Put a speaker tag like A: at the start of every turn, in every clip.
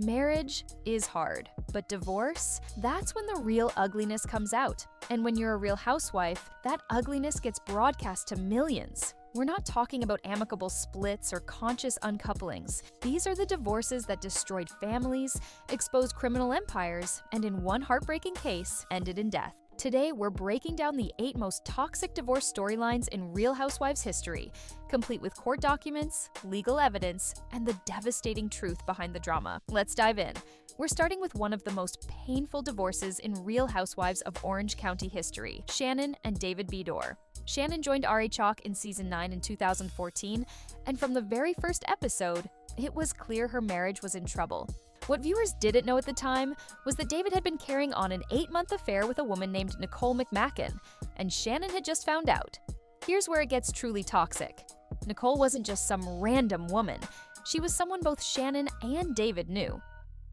A: Marriage is hard, but divorce, that's when the real ugliness comes out. And when you're a Real Housewife, that ugliness gets broadcast to millions. We're not talking about amicable splits or conscious uncouplings. These are the divorces that destroyed families, exposed criminal empires, and in one heartbreaking case, ended in death. Today, we're breaking down the 8 most toxic divorce storylines in Real Housewives history, complete with court documents, legal evidence, and the devastating truth behind the drama. Let's dive in. We're starting with one of the most painful divorces in Real Housewives of Orange County history, Shannon and David Beador. Shannon joined R.A. Chalk in season 9 in 2014, and from the very first episode, it was clear her marriage was in trouble. What viewers didn't know at the time was that David had been carrying on an 8-month affair with a woman named Nicole McMacken, and Shannon had just found out. Here's where it gets truly toxic. Nicole wasn't just some random woman. She was someone both Shannon and David knew.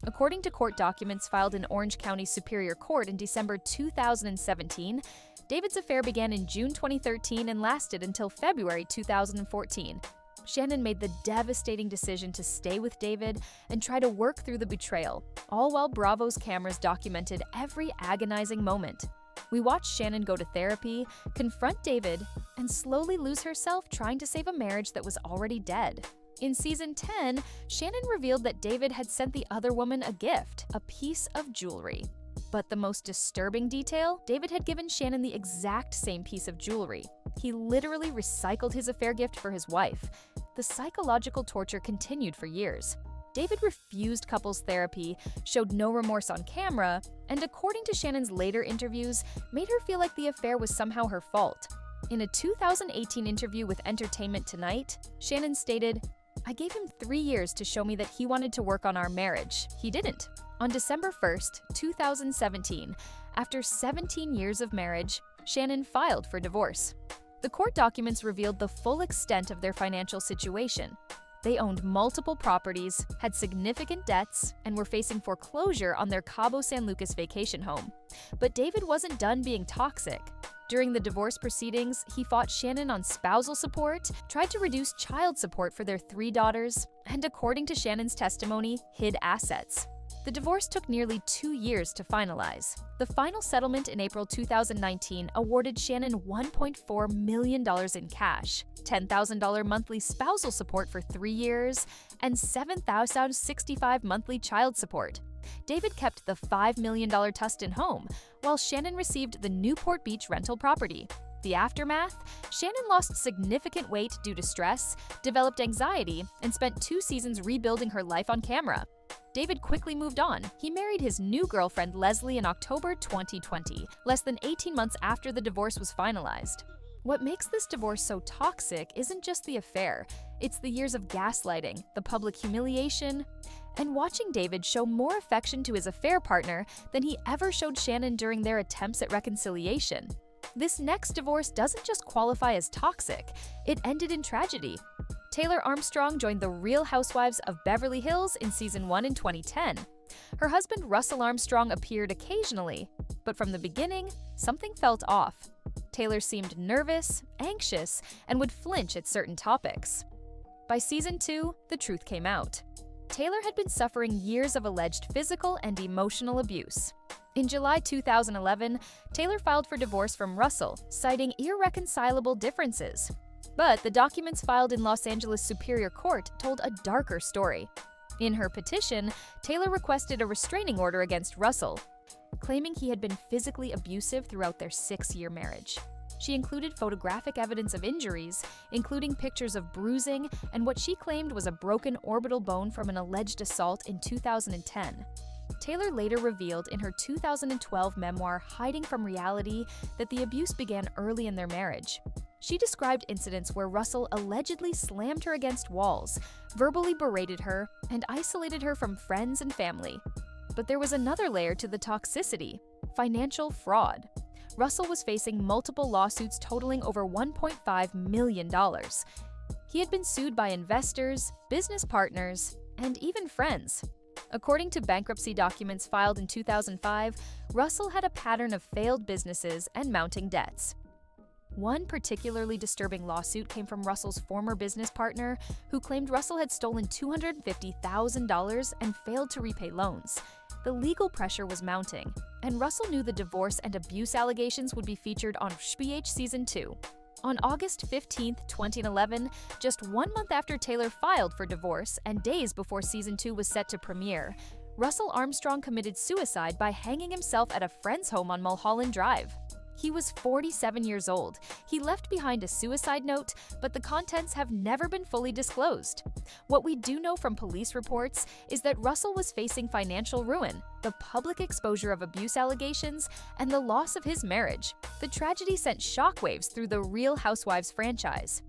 A: According to court documents filed in Orange County Superior Court in December 2017, David's affair began in June 2013 and lasted until February 2014. Shannon made the devastating decision to stay with David and try to work through the betrayal, all while Bravo's cameras documented every agonizing moment. We watched Shannon go to therapy, confront David, and slowly lose herself trying to save a marriage that was already dead. In season 10, Shannon revealed that David had sent the other woman a gift, a piece of jewelry. But the most disturbing detail, David had given Shannon the exact same piece of jewelry. He literally recycled his affair gift for his wife. The psychological torture continued for years. David refused couples therapy, showed no remorse on camera, and according to Shannon's later interviews, made her feel like the affair was somehow her fault. In a 2018 interview with Entertainment Tonight, Shannon stated, "I gave him 3 years to show me that he wanted to work on our marriage. He didn't." On December 1st, 2017, after 17 years of marriage, Shannon filed for divorce. The court documents revealed the full extent of their financial situation. They owned multiple properties, had significant debts, and were facing foreclosure on their Cabo San Lucas vacation home. But David wasn't done being toxic. During the divorce proceedings, he fought Shannon on spousal support, tried to reduce child support for their 3 daughters, and according to Shannon's testimony, hid assets. The divorce took nearly 2 years to finalize. The final settlement in April 2019 awarded Shannon $1.4 million in cash, $10,000 monthly spousal support for 3 years, and $7,065 monthly child support. David kept the $5 million Tustin home, while Shannon received the Newport Beach rental property. The aftermath? Shannon lost significant weight due to stress, developed anxiety, and spent 2 seasons rebuilding her life on camera. David quickly moved on. He married his new girlfriend Leslie in October 2020, less than 18 months after the divorce was finalized. What makes this divorce so toxic isn't just the affair, it's the years of gaslighting, the public humiliation, and watching David show more affection to his affair partner than he ever showed Shannon during their attempts at reconciliation. This next divorce doesn't just qualify as toxic, it ended in tragedy. Taylor Armstrong joined the Real Housewives of Beverly Hills in season 1 in 2010. Her husband Russell Armstrong appeared occasionally, but from the beginning, something felt off. Taylor seemed nervous, anxious, and would flinch at certain topics. By season 2, the truth came out. Taylor had been suffering years of alleged physical and emotional abuse. In July 2011, Taylor filed for divorce from Russell, citing irreconcilable differences. But the documents filed in Los Angeles Superior Court told a darker story. In her petition, Taylor requested a restraining order against Russell, claiming he had been physically abusive throughout their 6-year marriage. She included photographic evidence of injuries, including pictures of bruising and what she claimed was a broken orbital bone from an alleged assault in 2010. Taylor later revealed in her 2012 memoir, Hiding from Reality, that the abuse began early in their marriage. She described incidents where Russell allegedly slammed her against walls, verbally berated her, and isolated her from friends and family. But there was another layer to the toxicity: financial fraud. Russell was facing multiple lawsuits totaling over $1.5 million. He had been sued by investors, business partners, and even friends. According to bankruptcy documents filed in 2005, Russell had a pattern of failed businesses and mounting debts. One particularly disturbing lawsuit came from Russell's former business partner, who claimed Russell had stolen $250,000 and failed to repay loans. The legal pressure was mounting, and Russell knew the divorce and abuse allegations would be featured on SPH Season 2. On August 15, 2011, just 1 month after Taylor filed for divorce and days before Season 2 was set to premiere, Russell Armstrong committed suicide by hanging himself at a friend's home on Mulholland Drive. He was 47 years old. He left behind a suicide note, but the contents have never been fully disclosed. What we do know from police reports is that Russell was facing financial ruin, the public exposure of abuse allegations, and the loss of his marriage. The tragedy sent shockwaves through the Real Housewives franchise.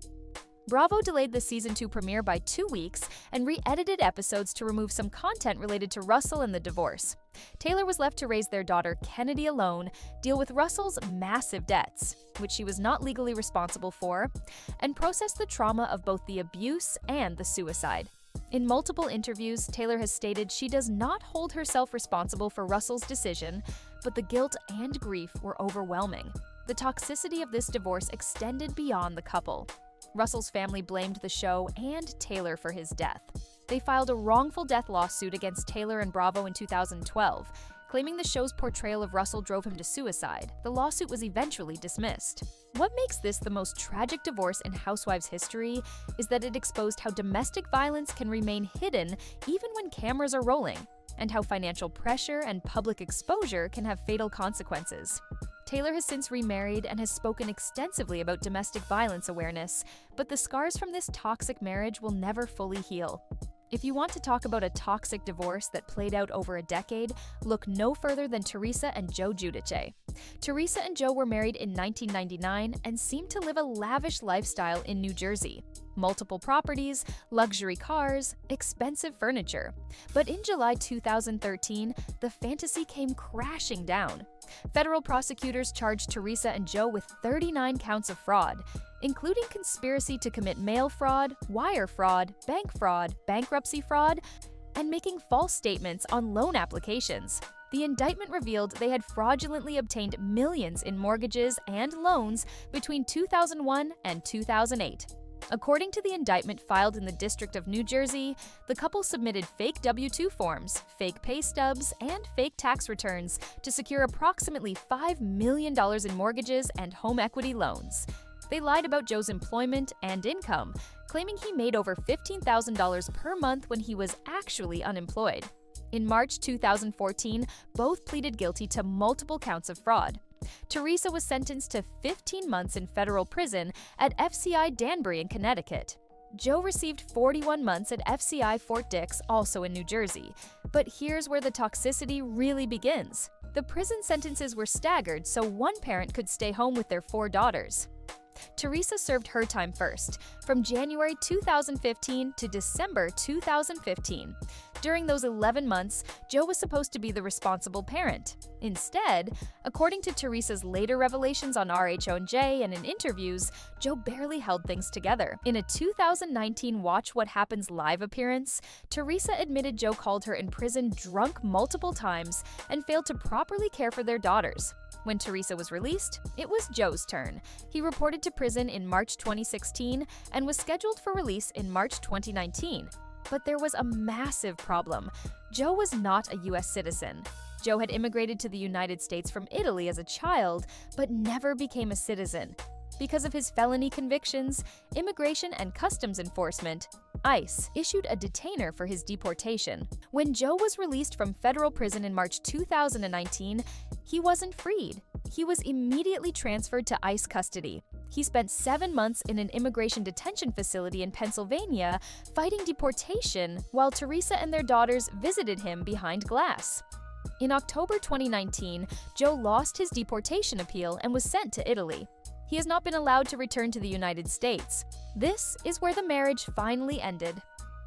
A: Bravo delayed the Season 2 premiere by 2 weeks and re-edited episodes to remove some content related to Russell and the divorce. Taylor was left to raise their daughter Kennedy alone, deal with Russell's massive debts, which she was not legally responsible for, and process the trauma of both the abuse and the suicide. In multiple interviews, Taylor has stated she does not hold herself responsible for Russell's decision, but the guilt and grief were overwhelming. The toxicity of this divorce extended beyond the couple. Russell's family blamed the show and Taylor for his death. They filed a wrongful death lawsuit against Taylor and Bravo in 2012, claiming the show's portrayal of Russell drove him to suicide. The lawsuit was eventually dismissed. What makes this the most tragic divorce in Housewives history is that it exposed how domestic violence can remain hidden even when cameras are rolling, and how financial pressure and public exposure can have fatal consequences. Taylor has since remarried and has spoken extensively about domestic violence awareness, but the scars from this toxic marriage will never fully heal. If you want to talk about a toxic divorce that played out over a decade, look no further than Teresa and Joe Giudice. Teresa and Joe were married in 1999 and seemed to live a lavish lifestyle in New Jersey. Multiple properties, luxury cars, expensive furniture. But in July 2013, the fantasy came crashing down. Federal prosecutors charged Teresa and Joe with 39 counts of fraud, including conspiracy to commit mail fraud, wire fraud, bank fraud, bankruptcy fraud, and making false statements on loan applications. The indictment revealed they had fraudulently obtained millions in mortgages and loans between 2001 and 2008. According to the indictment filed in the District of New Jersey, the couple submitted fake W-2 forms, fake pay stubs, and fake tax returns to secure approximately $5 million in mortgages and home equity loans. They lied about Joe's employment and income, claiming he made over $15,000 per month when he was actually unemployed. In March 2014, both pleaded guilty to multiple counts of fraud. Teresa was sentenced to 15 months in federal prison at FCI Danbury in Connecticut. Joe received 41 months at FCI Fort Dix, also in New Jersey. But here's where the toxicity really begins. The prison sentences were staggered so one parent could stay home with their 4 daughters. Teresa served her time first, from January 2015 to December 2015. During those 11 months, Joe was supposed to be the responsible parent. Instead, according to Teresa's later revelations on RHOJ and in interviews, Joe barely held things together. In a 2019 Watch What Happens live appearance, Teresa admitted Joe called her in prison drunk multiple times and failed to properly care for their daughters. When Teresa was released, it was Joe's turn. He reported to prison in March 2016 and was scheduled for release in March 2019. But there was a massive problem. Joe was not a U.S. citizen. Joe had immigrated to the United States from Italy as a child, but never became a citizen. Because of his felony convictions, Immigration and Customs Enforcement, ICE, issued a detainer for his deportation. When Joe was released from federal prison in March 2019, he wasn't freed. He was immediately transferred to ICE custody. He spent 7 months in an immigration detention facility in Pennsylvania fighting deportation while Teresa and their daughters visited him behind glass. In October 2019, Joe lost his deportation appeal and was sent to Italy. He has not been allowed to return to the United States. This is where the marriage finally ended.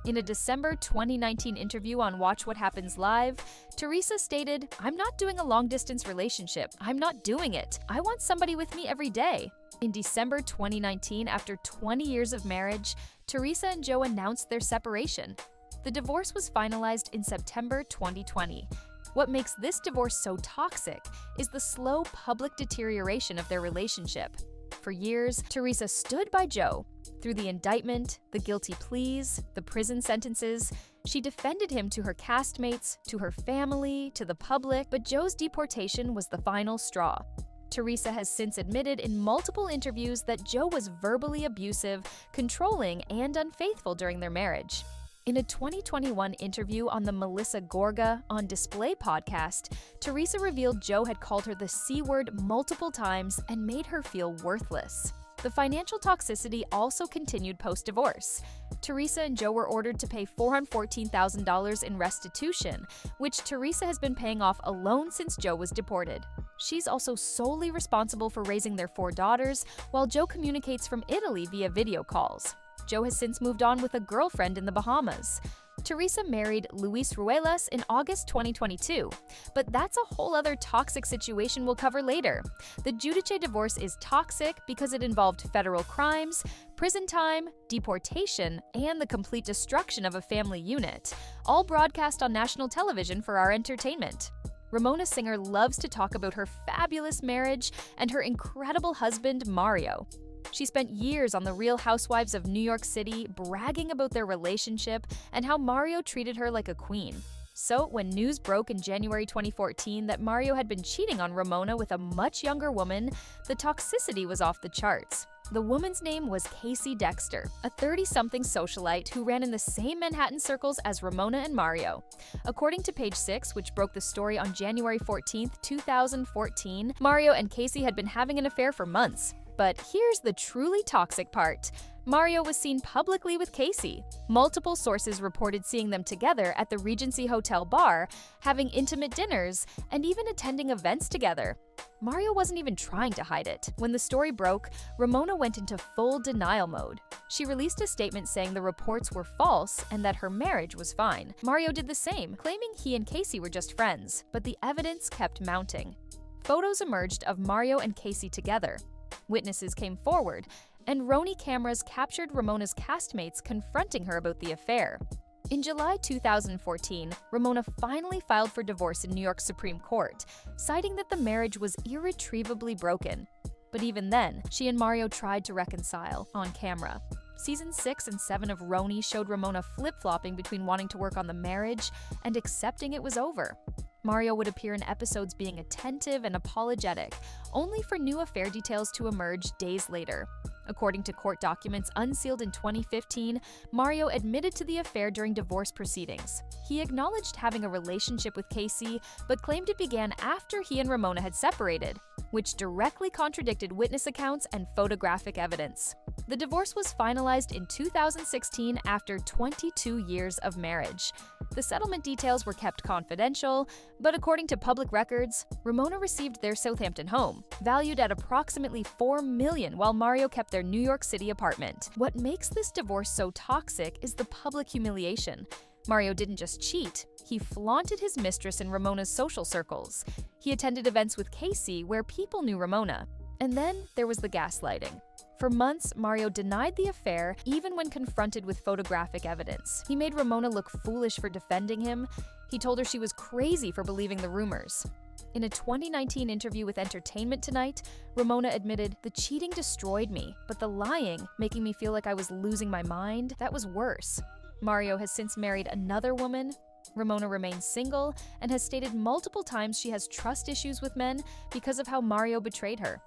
A: In a December 2019 interview on Watch What Happens Live, Teresa stated, "I'm not doing a long-distance relationship. I'm not doing it. I want somebody with me every day." In December 2019, after 20 years of marriage, Teresa and Joe announced their separation. The divorce was finalized in September 2020. What makes this divorce so toxic is the slow public deterioration of their relationship. For years, Teresa stood by Joe. Through the indictment, the guilty pleas, the prison sentences, she defended him to her castmates, to her family, to the public, but Joe's deportation was the final straw. Teresa has since admitted in multiple interviews that Joe was verbally abusive, controlling, and unfaithful during their marriage. In a 2021 interview on the Melissa Gorga On Display podcast, Teresa revealed Joe had called her the C word multiple times and made her feel worthless. The financial toxicity also continued post-divorce. Teresa and Joe were ordered to pay $414,000 in restitution, which Teresa has been paying off alone since Joe was deported. She's also solely responsible for raising their 4 daughters, while Joe communicates from Italy via video calls. Joe has since moved on with a girlfriend in the Bahamas. Teresa married Luis Ruelas in August 2022, but that's a whole other toxic situation we'll cover later. The Giudice divorce is toxic because it involved federal crimes, prison time, deportation, and the complete destruction of a family unit, all broadcast on national television for our entertainment. Ramona singer loves to talk about her fabulous marriage and her incredible husband, Mario. She spent years on the Real Housewives of New York City bragging about their relationship and how Mario treated her like a queen. So, when news broke in January 2014 that Mario had been cheating on Ramona with a much younger woman, the toxicity was off the charts. The woman's name was Casey Dexter, a 30-something socialite who ran in the same Manhattan circles as Ramona and Mario. According to Page 6, which broke the story on January 14, 2014, Mario and Casey had been having an affair for months. But here's the truly toxic part. Mario was seen publicly with Casey. Multiple sources reported seeing them together at the Regency Hotel bar, having intimate dinners, and even attending events together. Mario wasn't even trying to hide it. When the story broke, Ramona went into full denial mode. She released a statement saying the reports were false and that her marriage was fine. Mario did the same, claiming he and Casey were just friends, but the evidence kept mounting. Photos emerged of Mario and Casey together. Witnesses came forward, and Roni cameras captured Ramona's castmates confronting her about the affair. In July 2014, Ramona finally filed for divorce in New York Supreme Court, citing that the marriage was irretrievably broken. But even then, she and Mario tried to reconcile on camera. Season 6 and 7 of Roni showed Ramona flip-flopping between wanting to work on the marriage and accepting it was over. Mario would appear in episodes being attentive and apologetic, only for new affair details to emerge days later. According to court documents unsealed in 2015, Mario admitted to the affair during divorce proceedings. He acknowledged having a relationship with Casey, but claimed it began after he and Ramona had separated, which directly contradicted witness accounts and photographic evidence. The divorce was finalized in 2016 after 22 years of marriage. The settlement details were kept confidential, but according to public records, Ramona received their Southampton home, valued at approximately $4 million, while Mario kept their New York City apartment. What makes this divorce so toxic is the public humiliation. Mario didn't just cheat, he flaunted his mistress in Ramona's social circles. He attended events with Casey where people knew Ramona. And then there was the gaslighting. For months, Mario denied the affair even when confronted with photographic evidence. He made Ramona look foolish for defending him. He told her she was crazy for believing the rumors. In a 2019 interview with Entertainment Tonight, Ramona admitted, "The cheating destroyed me, but the lying, making me feel like I was losing my mind, that was worse." Mario has since married another woman. Ramona remains single and has stated multiple times she has trust issues with men because of how Mario betrayed her.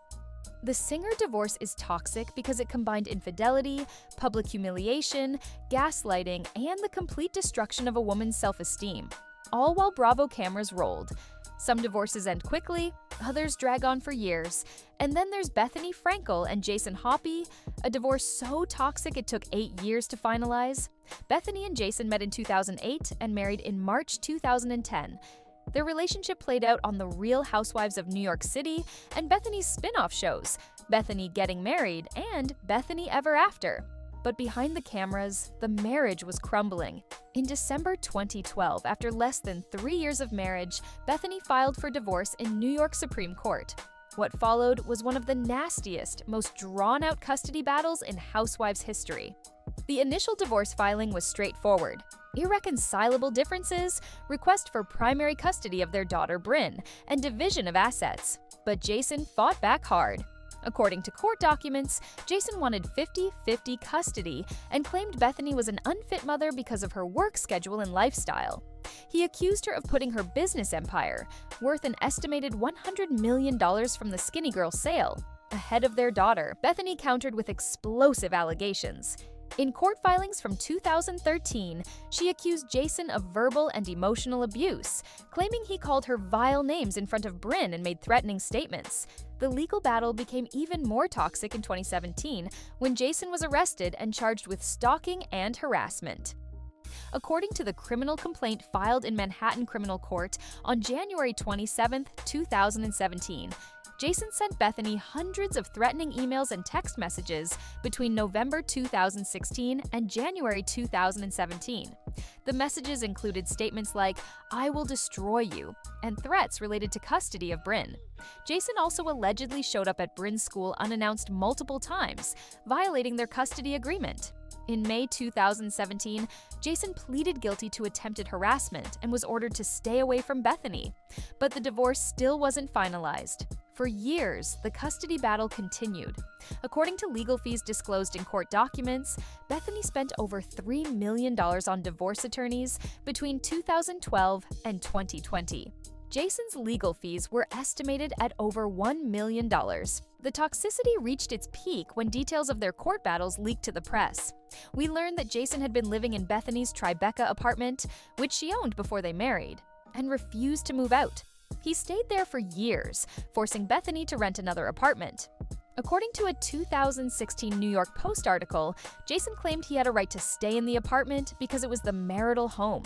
A: The singer divorce is toxic because it combined infidelity, public humiliation, gaslighting, and the complete destruction of a woman's self-esteem, all while Bravo cameras rolled. Some divorces end quickly, others drag on for years. And then there's Bethenny Frankel and Jason Hoppy, a divorce so toxic it took 8 years to finalize. Bethenny and Jason met in 2008 and married in March 2010. Their relationship played out on the Real Housewives of New York City and Bethenny's spin-off shows, Bethenny Getting Married and Bethenny Ever After. But behind the cameras, the marriage was crumbling. In December 2012, after less than 3 years of marriage, Bethenny filed for divorce in New York Supreme Court. What followed was one of the nastiest, most drawn-out custody battles in Housewives history. The initial divorce filing was straightforward. Irreconcilable differences, request for primary custody of their daughter Brynn, and division of assets. But Jason fought back hard. According to court documents, Jason wanted 50-50 custody and claimed Bethenny was an unfit mother because of her work schedule and lifestyle. He accused her of putting her business empire, worth an estimated $100 million from the Skinny Girl sale, ahead of their daughter. Bethenny countered with explosive allegations. In court filings from 2013, she accused Jason of verbal and emotional abuse, claiming he called her vile names in front of Brynn and made threatening statements. The legal battle became even more toxic in 2017 when Jason was arrested and charged with stalking and harassment. According to the criminal complaint filed in Manhattan Criminal Court on January 27, 2017, Jason sent Bethenny hundreds of threatening emails and text messages between November 2016 and January 2017. The messages included statements like, "I will destroy you," and threats related to custody of Brynn. Jason also allegedly showed up at Brynn's school unannounced multiple times, violating their custody agreement. In May 2017, Jason pleaded guilty to attempted harassment and was ordered to stay away from Bethenny. But the divorce still wasn't finalized. For years, the custody battle continued. According to legal fees disclosed in court documents, Bethenny spent over $3 million on divorce attorneys between 2012 and 2020. Jason's legal fees were estimated at over $1 million. The toxicity reached its peak when details of their court battles leaked to the press. We learned that Jason had been living in Bethenny's Tribeca apartment, which she owned before they married, and refused to move out. He stayed there for years, forcing Bethenny to rent another apartment. According to a 2016 New York Post article, Jason claimed he had a right to stay in the apartment because it was the marital home.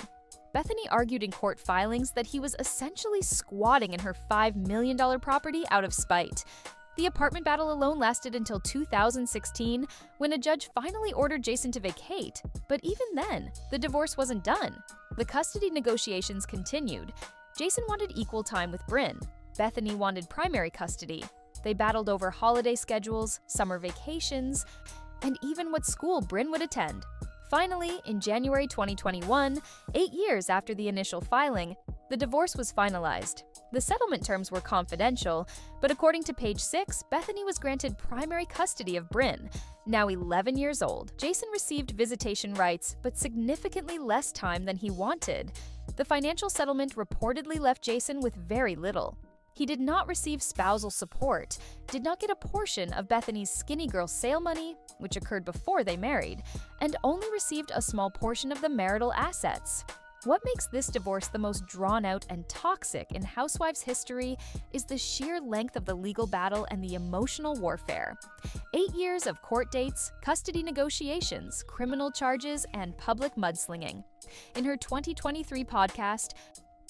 A: Bethenny argued in court filings that he was essentially squatting in her $5 million property out of spite. The apartment battle alone lasted until 2016, when a judge finally ordered Jason to vacate. But even then, the divorce wasn't done. The custody negotiations continued. Jason wanted equal time with Brynn. Bethenny wanted primary custody. They battled over holiday schedules, summer vacations, and even what school Brynn would attend. Finally, in January 2021, 8 years after the initial filing, the divorce was finalized. The settlement terms were confidential, but according to page 6, Bethenny was granted primary custody of Brynn, now 11 years old. Jason received visitation rights, but significantly less time than he wanted. The financial settlement reportedly left Jason with very little. He did not receive spousal support, did not get a portion of Bethenny's Skinny Girl sale money, which occurred before they married, and only received a small portion of the marital assets. What makes this divorce the most drawn out and toxic in Housewives history is the sheer length of the legal battle and the emotional warfare. 8 years of court dates, custody negotiations, criminal charges, and public mudslinging. In her 2023 podcast,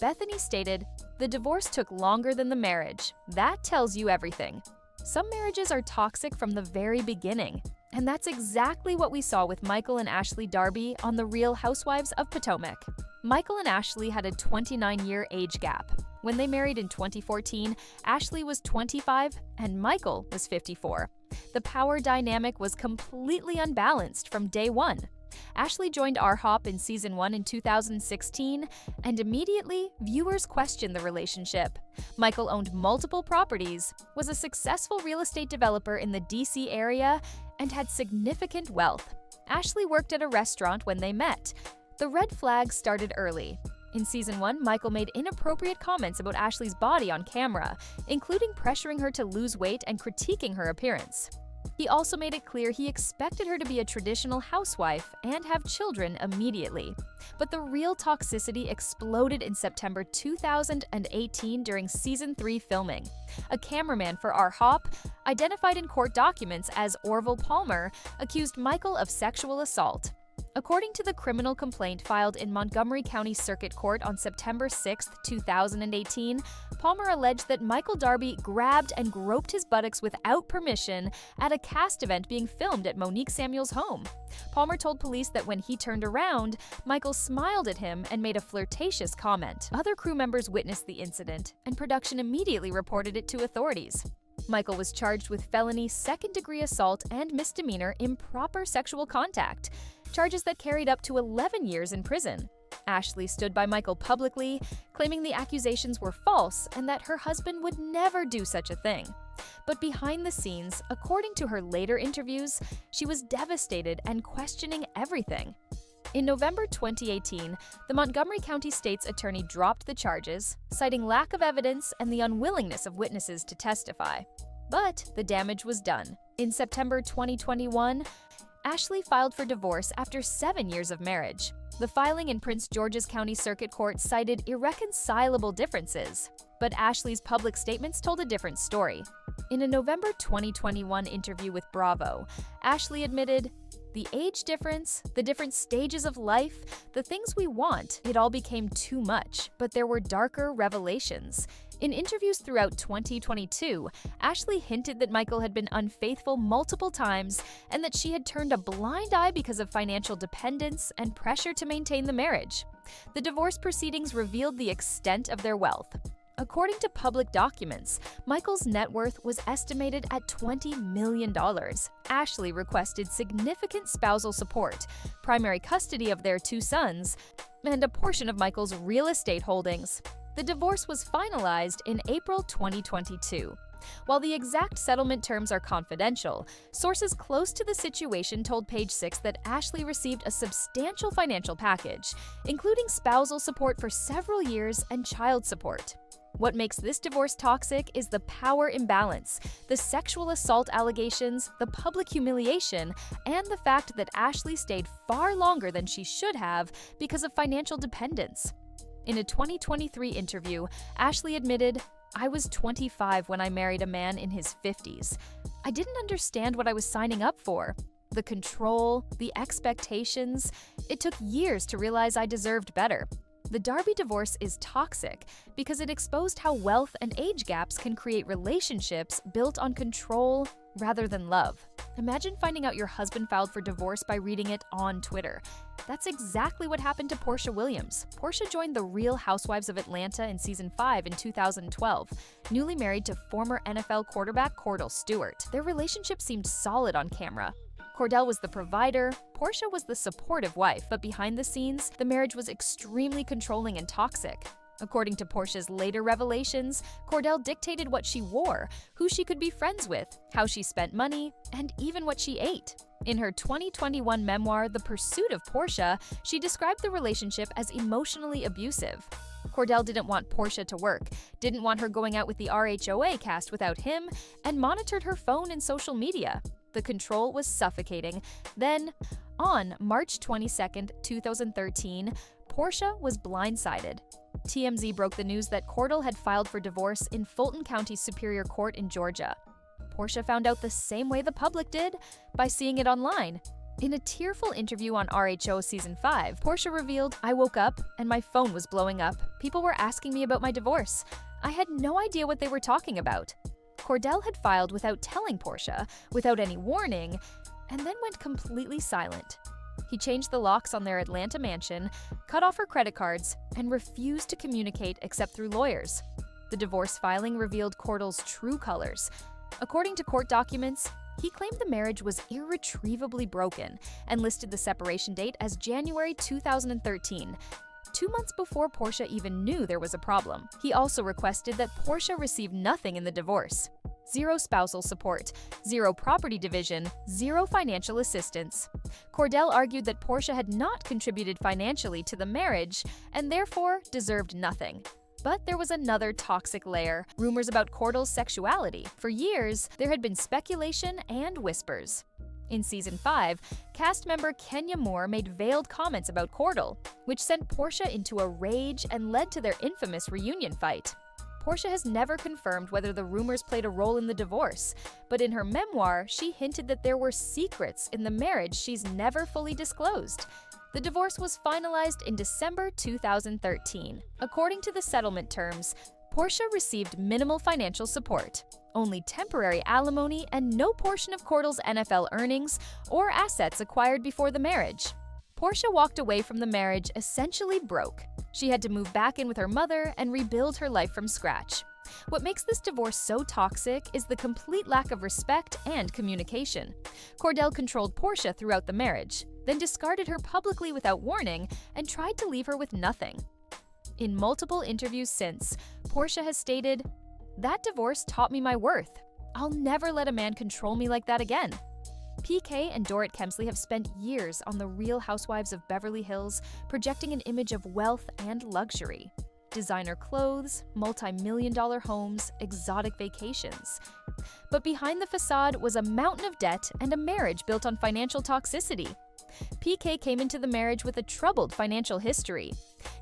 A: Bethenny stated, "The divorce took longer than the marriage. That tells you everything. Some marriages are toxic from the very beginning." And that's exactly what we saw with Michael and Ashley Darby on The Real Housewives of Potomac. Michael and Ashley had a 29-year age gap. When they married in 2014, Ashley was 25 and Michael was 54. The power dynamic was completely unbalanced from day one. Ashley joined RHOP in season 1 in 2016, and immediately, viewers questioned the relationship. Michael owned multiple properties, was a successful real estate developer in the DC area, and had significant wealth. Ashley worked at a restaurant when they met. The red flags started early. In season 1, Michael made inappropriate comments about Ashley's body on camera, including pressuring her to lose weight and critiquing her appearance. He also made it clear he expected her to be a traditional housewife and have children immediately. But the real toxicity exploded in September 2018 during season 3 filming. A cameraman for RHOP, identified in court documents as Orville Palmer, accused Michael of sexual assault. According to the criminal complaint filed in Montgomery County Circuit Court on September 6, 2018, Palmer alleged that Michael Darby grabbed and groped his buttocks without permission at a cast event being filmed at Monique Samuel's home. Palmer told police that when he turned around, Michael smiled at him and made a flirtatious comment. Other crew members witnessed the incident, and production immediately reported it to authorities. Michael was charged with felony second-degree assault and misdemeanor improper sexual contact, charges that carried up to 11 years in prison. Ashley stood by Michael publicly, claiming the accusations were false and that her husband would never do such a thing. But behind the scenes, according to her later interviews, she was devastated and questioning everything. In November 2018, the Montgomery County State's attorney dropped the charges, citing lack of evidence and the unwillingness of witnesses to testify. But the damage was done. In September 2021, Ashley filed for divorce after 7 years of marriage. The filing in Prince George's County Circuit Court cited irreconcilable differences, but Ashley's public statements told a different story. In a November 2021 interview with Bravo, Ashley admitted, "The age difference, the different stages of life, the things we want, it all became too much, but there were darker revelations." In interviews throughout 2022, Ashley hinted that Michael had been unfaithful multiple times and that she had turned a blind eye because of financial dependence and pressure to maintain the marriage. The divorce proceedings revealed the extent of their wealth. According to public documents, Michael's net worth was estimated at $20 million. Ashley requested significant spousal support, primary custody of their 2 sons, and a portion of Michael's real estate holdings. The divorce was finalized in April 2022. While the exact settlement terms are confidential, sources close to the situation told Page Six that Ashley received a substantial financial package, including spousal support for several years and child support. What makes this divorce toxic is the power imbalance, the sexual assault allegations, the public humiliation, and the fact that Ashley stayed far longer than she should have because of financial dependence. In a 2023 interview, Ashley admitted, "I was 25 when I married a man in his 50s. I didn't understand what I was signing up for. The control, the expectations. It took years to realize I deserved better." The Darby divorce is toxic because it exposed how wealth and age gaps can create relationships built on control rather than love. Imagine finding out your husband filed for divorce by reading it on Twitter. That's exactly what happened to Porsha Williams. Porsha joined the Real Housewives of Atlanta in Season 5 in 2012, newly married to former NFL quarterback Cordell Stewart. Their relationship seemed solid on camera. Cordell was the provider, Porsha was the supportive wife, but behind the scenes, the marriage was extremely controlling and toxic. According to Porsha's later revelations, Cordell dictated what she wore, who she could be friends with, how she spent money, and even what she ate. In her 2021 memoir, The Pursuit of Porsha, she described the relationship as emotionally abusive. Cordell didn't want Porsha to work, didn't want her going out with the RHOA cast without him, and monitored her phone and social media. The control was suffocating. Then, on March 22, 2013, Porsha was blindsided. TMZ broke the news that Cordell had filed for divorce in Fulton County Superior Court in Georgia. Porsha found out the same way the public did, by seeing it online. In a tearful interview on RHO Season 5, Porsha revealed, "I woke up and my phone was blowing up. People were asking me about my divorce. I had no idea what they were talking about." Cordell had filed without telling Porsha, without any warning, and then went completely silent. He changed the locks on their Atlanta mansion, cut off her credit cards, and refused to communicate except through lawyers. The divorce filing revealed Cordell's true colors. According to court documents, he claimed the marriage was irretrievably broken and listed the separation date as January 2013. 2 months before Porsha even knew there was a problem. He also requested that Porsha receive nothing in the divorce. 0 spousal support, 0 property division, 0 financial assistance. Cordell argued that Porsha had not contributed financially to the marriage and therefore deserved nothing. But there was another toxic layer, rumors about Cordell's sexuality. For years, there had been speculation and whispers. In Season 5, cast member Kenya Moore made veiled comments about Cordell, which sent Porsha into a rage and led to their infamous reunion fight. Porsha has never confirmed whether the rumors played a role in the divorce, but in her memoir, she hinted that there were secrets in the marriage she's never fully disclosed. The divorce was finalized in December 2013. According to the settlement terms, Porsha received minimal financial support, only temporary alimony, and no portion of Cordell's NFL earnings or assets acquired before the marriage. Porsha walked away from the marriage essentially broke. She had to move back in with her mother and rebuild her life from scratch. What makes this divorce so toxic is the complete lack of respect and communication. Cordell controlled Porsha throughout the marriage, then discarded her publicly without warning and tried to leave her with nothing. In multiple interviews since, Porsha has stated, "That divorce taught me my worth. I'll never let a man control me like that again." PK and Dorit Kemsley have spent years on the Real Housewives of Beverly Hills, projecting an image of wealth and luxury. Designer clothes, multi-million-dollar homes, exotic vacations. But behind the facade was a mountain of debt and a marriage built on financial toxicity. PK came into the marriage with a troubled financial history.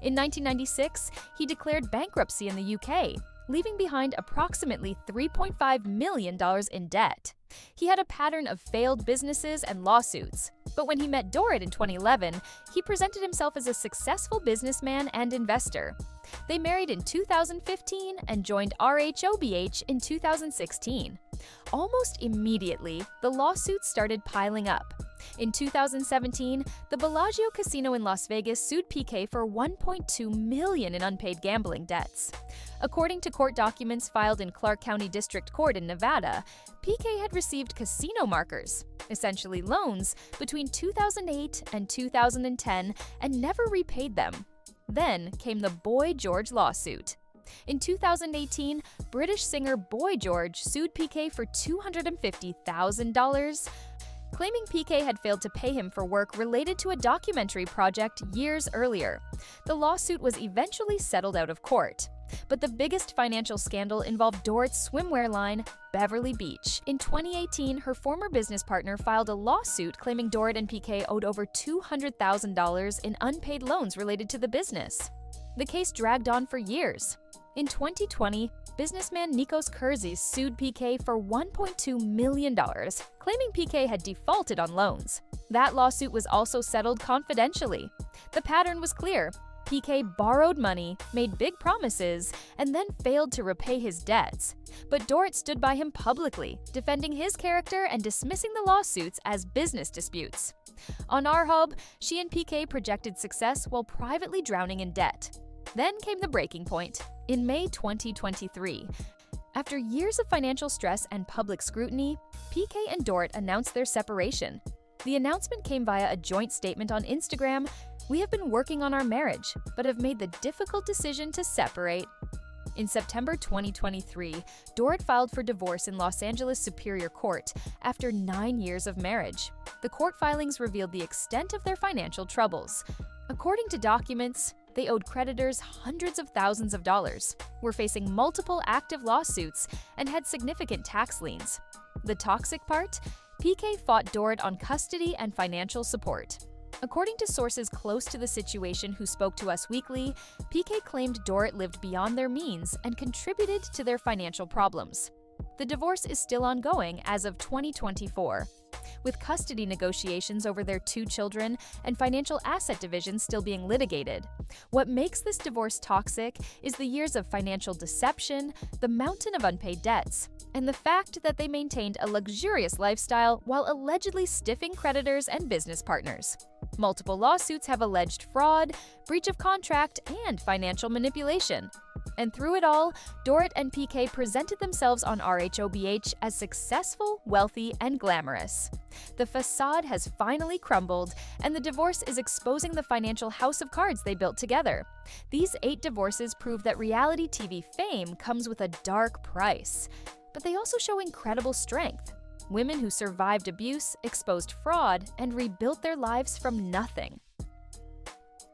A: In 1996, he declared bankruptcy in the UK, leaving behind approximately $3.5 million in debt. He had a pattern of failed businesses and lawsuits, but when he met Dorit in 2011, he presented himself as a successful businessman and investor. They married in 2015 and joined RHOBH in 2016. Almost immediately, the lawsuits started piling up. In 2017, the Bellagio Casino in Las Vegas sued PK for $1.2 million in unpaid gambling debts. According to court documents filed in Clark County District Court in Nevada, PK had received casino markers, essentially loans, between 2008 and 2010 and never repaid them. Then came the Boy George lawsuit. In 2018, British singer Boy George sued PK for $250,000, claiming PK had failed to pay him for work related to a documentary project years earlier. The lawsuit was eventually settled out of court. But the biggest financial scandal involved Dorit's swimwear line, Beverly Beach. In 2018, her former business partner filed a lawsuit claiming Dorit and PK owed over $200,000 in unpaid loans related to the business. The case dragged on for years. In 2020, businessman Nikos Kerzis sued PK for $1.2 million, claiming PK had defaulted on loans. That lawsuit was also settled confidentially. The pattern was clear. PK borrowed money, made big promises, and then failed to repay his debts. But Dorit stood by him publicly, defending his character and dismissing the lawsuits as business disputes. On our hub, she and PK projected success while privately drowning in debt. Then came the breaking point, in May 2023. After years of financial stress and public scrutiny, PK and Dorit announced their separation. The announcement came via a joint statement on Instagram. "We have been working on our marriage, but have made the difficult decision to separate." In September 2023, Dorit filed for divorce in Los Angeles Superior Court after 9 years of marriage. The court filings revealed the extent of their financial troubles. According to documents, they owed creditors hundreds of thousands of dollars, were facing multiple active lawsuits, and had significant tax liens. The toxic part? PK fought Dorit on custody and financial support. According to sources close to the situation who spoke to Us Weekly, PK claimed Dorit lived beyond their means and contributed to their financial problems. The divorce is still ongoing as of 2024, with custody negotiations over their 2 children and financial asset divisions still being litigated. What makes this divorce toxic is the years of financial deception, the mountain of unpaid debts, and the fact that they maintained a luxurious lifestyle while allegedly stiffing creditors and business partners. Multiple lawsuits have alleged fraud, breach of contract, and financial manipulation. And through it all, Dorit and PK presented themselves on RHOBH as successful, wealthy, and glamorous. The facade has finally crumbled, and the divorce is exposing the financial house of cards they built together. These 8 divorces prove that reality TV fame comes with a dark price. But they also show incredible strength. Women who survived abuse, exposed fraud, and rebuilt their lives from nothing.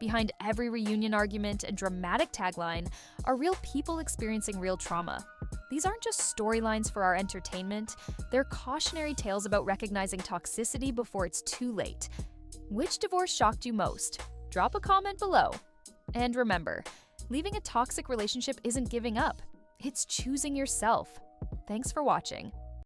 A: Behind every reunion argument and dramatic tagline are real people experiencing real trauma. These aren't just storylines for our entertainment, they're cautionary tales about recognizing toxicity before it's too late. Which divorce shocked you most? Drop a comment below. And remember, leaving a toxic relationship isn't giving up, it's choosing yourself. Thanks for watching.